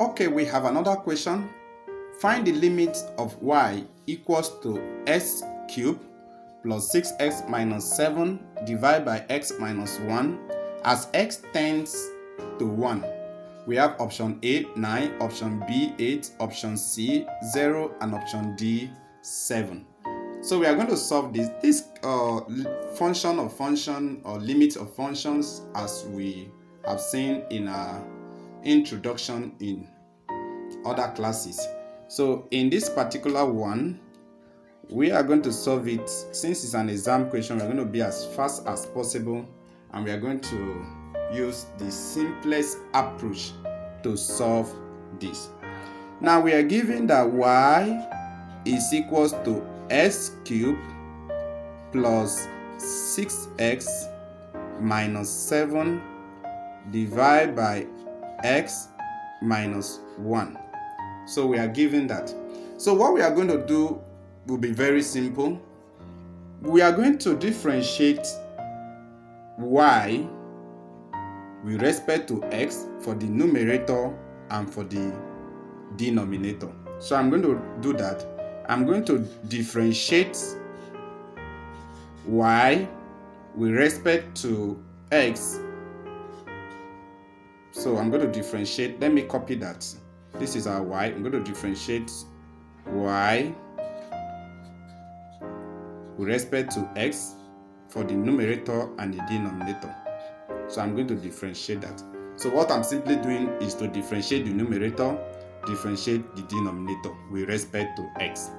Okay, we have another question. Find the limit of y equals to x cubed plus 6x minus 7 divided by x minus 1 as x tends to 1. We have option A, 9, option B, 8, option C, 0, and option D, 7. So we are going to solve this function or limit of functions as we have seen in our introduction in other classes. So in this particular one, we are going to solve it. Since it's an exam question, we're going to be as fast as possible, and we are going to use the simplest approach to solve this. Now we are given that y is equals to x cubed plus 6x minus 7 divided by x minus 1. So we are given that. So what we are going to do will be very simple. We are going to differentiate y with respect to x for the numerator and for the denominator. So I'm going to do that. I'm going to differentiate y with respect to x. So I'm going to differentiate. Let me copy that. This is our y. I'm going to differentiate y with respect to x for the numerator and the denominator. So I'm going to differentiate that. So what I'm simply doing is to differentiate the numerator, differentiate the denominator with respect to x.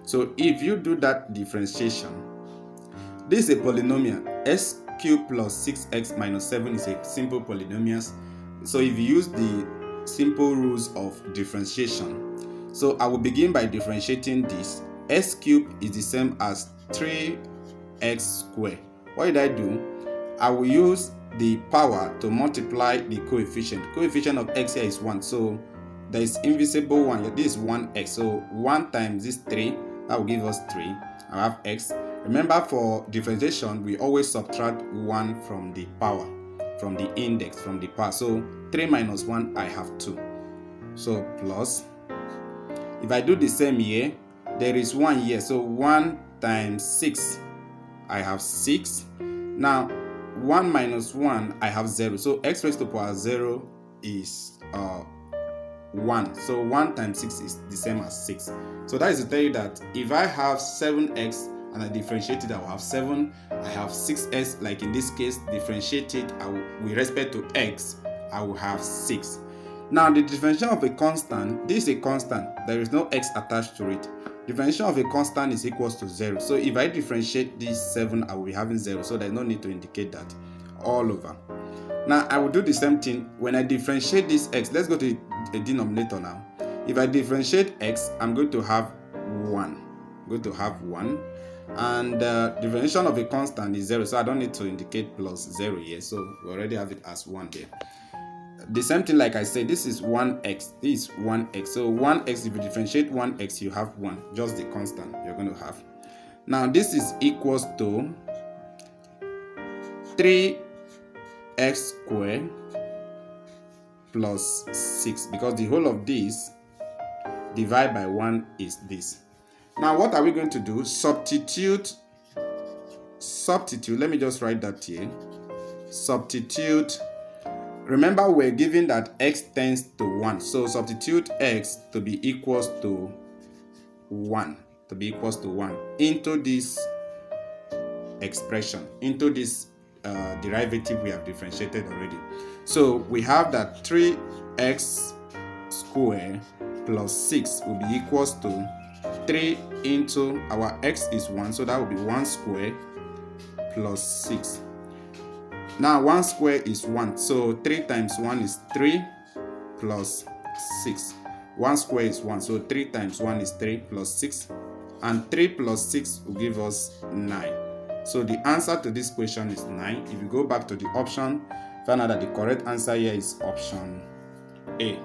So if you do that differentiation, this is a polynomial. X cubed plus 6x minus 7 is a simple polynomial. So if you use the simple rules of differentiation, so I will begin by differentiating this. X cubed is the same as 3x squared. What did I do? I will use the power to multiply the coefficient. Coefficient of x here is 1, so there is invisible 1. This is 1x, so 1 times this 3, that will give us 3. I have x. Remember, for differentiation we always subtract 1 from the power, from the index, from the power. So 3 minus 1, I have 2. So plus, if I do the same here, there is 1 here, so 1 times 6, I have 6. Now 1 minus 1, I have 0. So x raised to the power 0 is 1. So 1 times 6 is the same as 6. So that is to tell you that if I have 7x and I differentiate it, I will have 7. I have 6x, like in this case, differentiated with respect to x, I will have 6. Now the differentiation of a constant, this is a constant, there is no x attached to it. Differentiation of a constant is equals to 0. So if I differentiate this 7, I will be having 0. So there's no need to indicate that all over. Now I will do the same thing when I differentiate this x. Let's go to a denominator now. If I differentiate x, I'm going to have 1. I'm going to have 1. And differentiation of a constant is 0. So I don't need to indicate plus 0 here. So we already have it as 1 there. The same thing, like I said, this is 1x, this is 1x. So 1x, if you differentiate 1x, you have 1, just the constant you're going to have. Now this is equals to 3x squared plus 6, because the whole of this divided by 1 is this. Now what are we going to do? Substitute, let me just write that here. Substitute. Remember, we're given that x tends to 1. So substitute x to be equals to 1. Into this expression, into this derivative we have differentiated already. So we have that 3x squared plus 6 will be equals to 3 into our x is 1. So that will be 1 squared plus 6. Now 1 square is 1, so 3 times 1 is 3 plus 6. 1 square is 1, so 3 times 1 is 3 plus 6. And 3 plus 6 will give us 9. So the answer to this question is 9. If you go back to the option, find out that the correct answer here is option A.